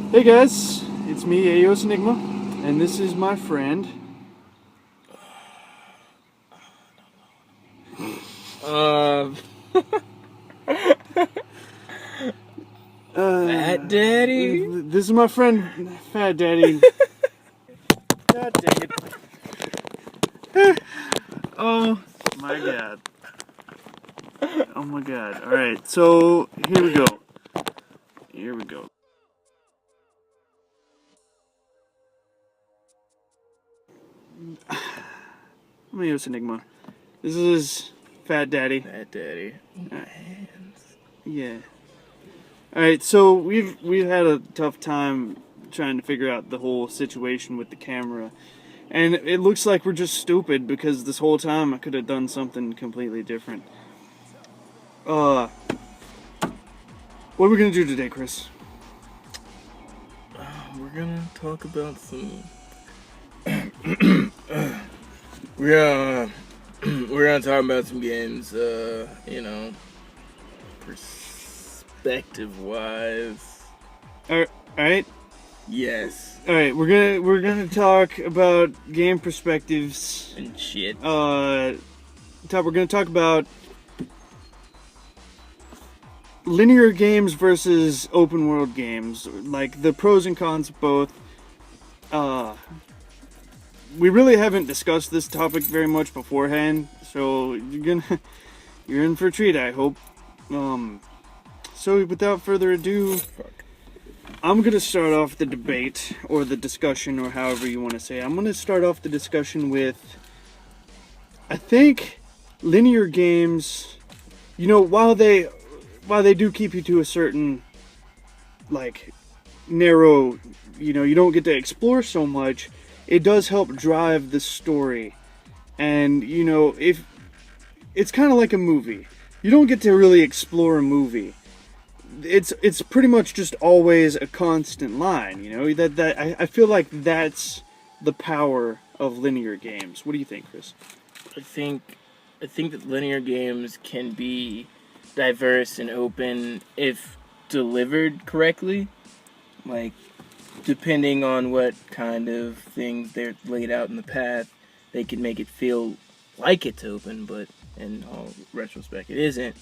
Hey guys, it's me, Aos Enigma, and this is my friend. Uh, Fat Daddy? This is my friend, Fat Daddy. God dang it. Oh my god. Oh my god. Alright, so here we go. Here we go. I'm Aos Enigma. This is Fat Daddy. Fat Daddy. My hands. Yeah. Alright, so we've had a tough time trying to figure out the whole situation with the camera. And it looks like we're just stupid because this whole time I could have done something completely different. What are we gonna do today, Chris? We're gonna talk about some. we're gonna talk about some games. Perspective wise. Alright? Yes. Alright, we're gonna talk about game perspectives. And shit. We're gonna talk about linear games versus open world games, like the pros and cons of both. We really haven't discussed this topic very much beforehand, so you're in for a treat, I hope. So without further ado, I'm gonna start off the debate or the discussion, or however you want to say it. I'm gonna start off the discussion with, I think linear games, while they do keep you to a certain, like, narrow, you don't get to explore so much, it does help drive the story. And, if it's kind of like a movie, you don't get to really explore a movie. It's pretty much just always a constant line, I feel like that's the power of linear games. What do you think, Chris? I think that linear games can be diverse and open if delivered correctly. Like, depending on what kind of things they're laid out in the path, they can make it feel like it's open, but in all retrospect, it isn't.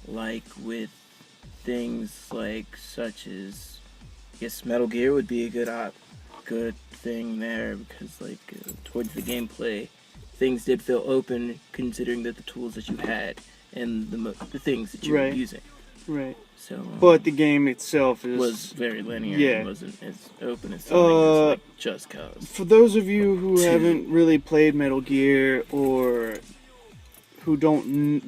Like with things like such as, I guess Metal Gear would be a good thing there, because towards the gameplay, things did feel open considering that the tools that you had and the things that you were using. Right. So, but the game itself was very linear. Yeah. It wasn't as open as something as like Just Cause. For those of you who haven't really played Metal Gear, or who don't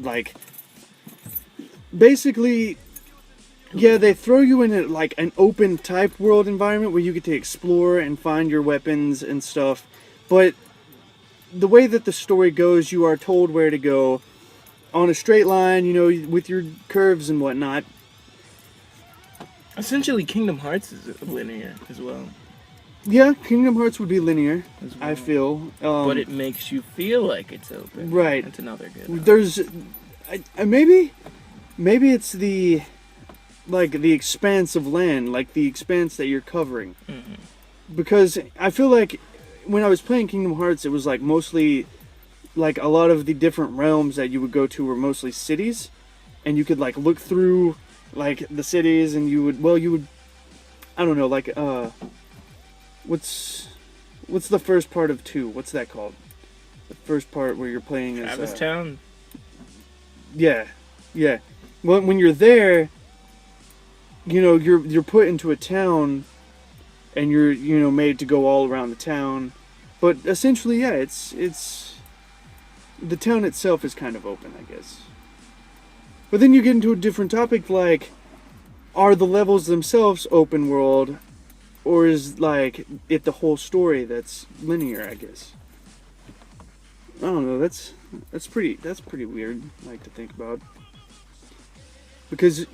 basically, yeah, they throw you in an open type world environment where you get to explore and find your weapons and stuff. But the way that the story goes, you are told where to go on a straight line, with your curves and whatnot. Essentially, Kingdom Hearts is linear as well. Yeah, Kingdom Hearts would be linear, well. I feel. But it makes you feel like it's open. Right. That's another good. There's, maybe it's the expanse of land, like the expanse that you're covering. Mm-hmm. Because I feel like when I was playing Kingdom Hearts, it was mostly a lot of the different realms that you would go to were mostly cities, and you could look through the cities, and you would I don't know, what's the first part of 2? What's that called? The first part where you're playing as Travis Town. Yeah. Well, when you're there, you're put into a town, and you're made to go all around the town. But essentially, yeah, it's the town itself is kind of open, I guess. But then you get into a different topic, are the levels themselves open world, or is it the whole story that's linear, I guess? I don't know, that's pretty weird, to think about. Because,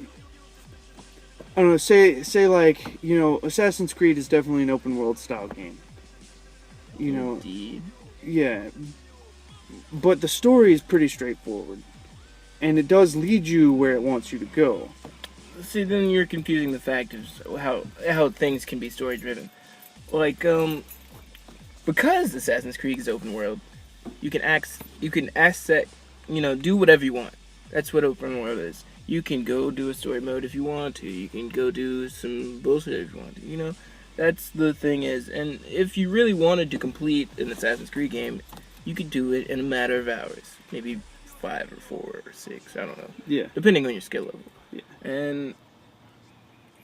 I don't know, say Assassin's Creed is definitely an open world style game. Indeed. Yeah. But the story is pretty straightforward. And it does lead you where it wants you to go. see, then you're confusing the fact of how things can be story driven. Like, because Assassin's Creed is open world, you can access, do whatever you want. That's what open world is. You can go do a story mode if you want to. You can go do some bullshit if you want to. That's the thing is. And if you really wanted to complete an Assassin's Creed game, you could do it in a matter of hours. Maybe 5 or 4 or 6. I don't know. Yeah. Depending on your skill level. Yeah. And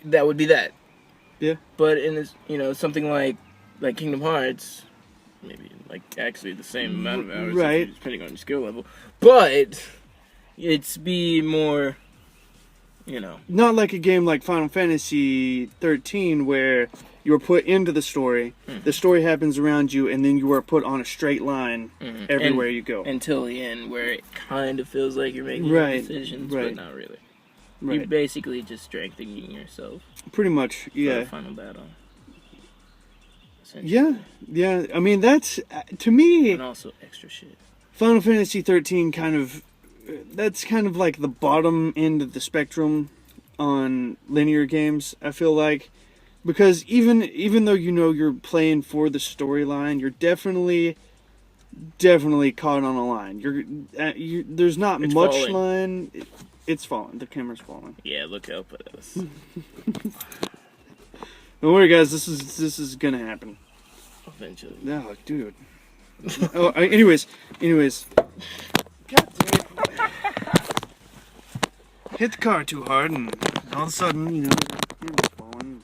that would be that. Yeah. But in this, something like Kingdom Hearts, maybe actually the same amount of hours, right? Depending on your skill level. But it's be more, not like a game like Final Fantasy 13 where you're put into the story, the story happens around you, and then you are put on a straight line everywhere you go. Until the end, where it kind of feels like you're making decisions, but not really. Right. You're basically just strengthening yourself. Pretty much, yeah. For the final battle. Yeah. I mean, that's, to me... And also extra shit. Final Fantasy 13 that's kind of like the bottom end of the spectrum on linear games, I feel like. Because even though you're playing for the storyline, you're definitely caught on a line. There's not it's much falling. line. It's falling. The camera's falling. Yeah, look up at us. Don't worry, guys. This is gonna happen. Eventually. No, dude. Anyways. God damn it. Hit the car too hard, and all of a sudden, the camera's falling.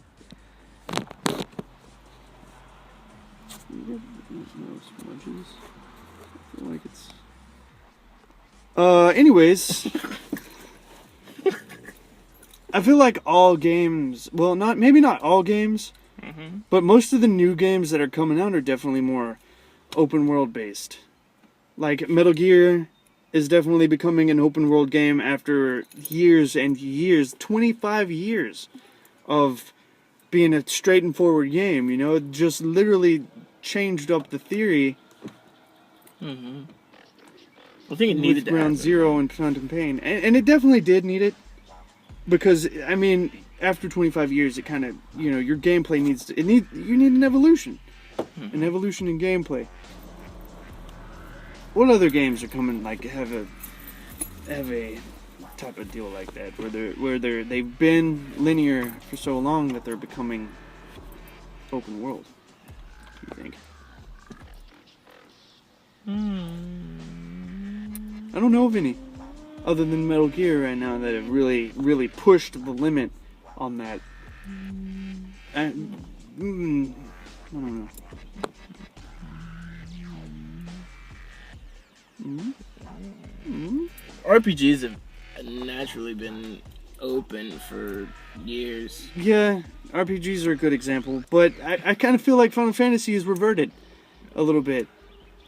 There's no smudges. I feel like it's... anyways... I feel like all games... Well, maybe not all games, but most of the new games that are coming out are definitely more open world based. Like, Metal Gear is definitely becoming an open world game after years and years, 25 years of being a straight and forward game, It just literally changed up the theory. I think it needed to Ground Zero and Phantom Pain. And it definitely did need it. Because, I mean, after 25 years, it kind of, your gameplay you need an evolution. An evolution in gameplay. What other games are coming, have a type of deal like that, where they've been linear for so long that they're becoming open world? What do you think? I don't know of any, other than Metal Gear right now, that have really, really pushed the limit on that. I don't know. RPGs have naturally been open for years. Yeah, RPGs are a good example, but I kind of feel like Final Fantasy has reverted a little bit.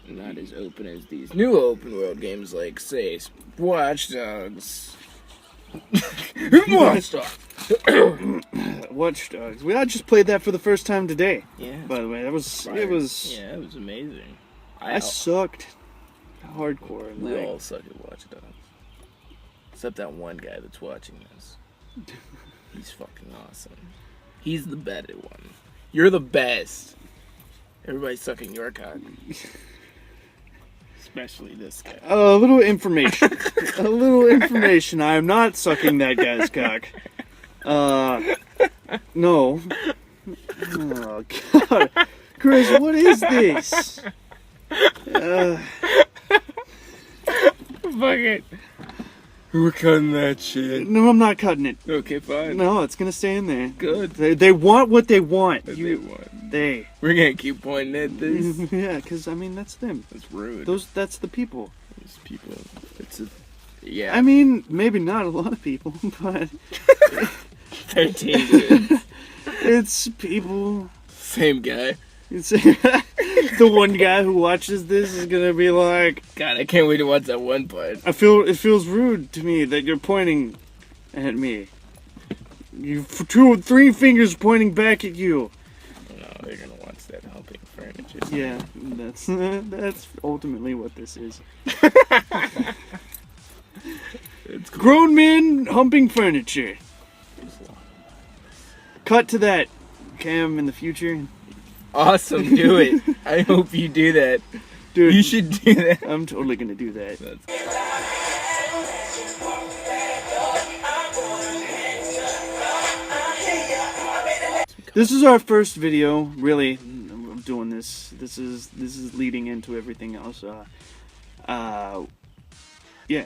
Not as open as these new open world games like, say, Watch Dogs. Watch Dogs. Watch Dogs. I just played that for the first time today. Yeah. By the way, it was Yeah, it was amazing. I sucked hardcore. We all suck at Watch Dogs. Except that one guy that's watching this. He's fucking awesome. He's the better one. You're the best. Everybody's sucking your cock. Especially this guy. A little information. I am not sucking that guy's cock. No. Oh, God. Chris, what is this? Fuck it. We're cutting that shit. No, I'm not cutting it. Okay, fine. No, it's gonna stay in there. Good. They want what they want. They want. They. We're gonna keep pointing at this. Yeah, because, I mean, that's them. That's rude. That's the people. Those people. Yeah. I mean, maybe not a lot of people, but... 13 dudes. It's people. Same guy. It's the one guy who watches this is gonna be like, God, I can't wait to watch that one part. it feels rude to me that you're pointing at me. You 2 or 3 fingers pointing back at you. No, they're gonna watch that humping furniture. Yeah, that's ultimately what this is. It's cool. Grown men humping furniture. cut to that cam in the future. Awesome, do it. I hope you do that. Dude, You should do that. I'm totally gonna do that. This is our first video, really, of doing this. This is leading into everything else. Yeah,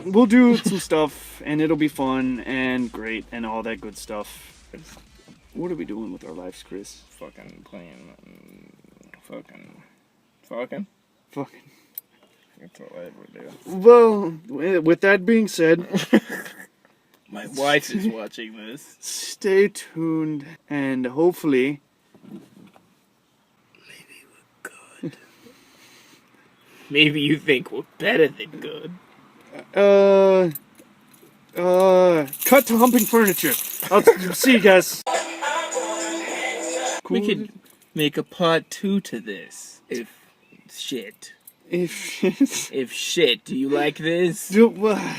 we'll do some stuff, and it'll be fun and great and all that good stuff. What are we doing with our lives, Chris? Fucking playing. Fucking. That's all I ever do. Well, with that being said, My wife is watching this. stay tuned, and hopefully, Maybe you think we're better than good. cut to humping furniture. I'll see you guys. We could make a part 2 to this. If shit. If If shit, do you like this? well,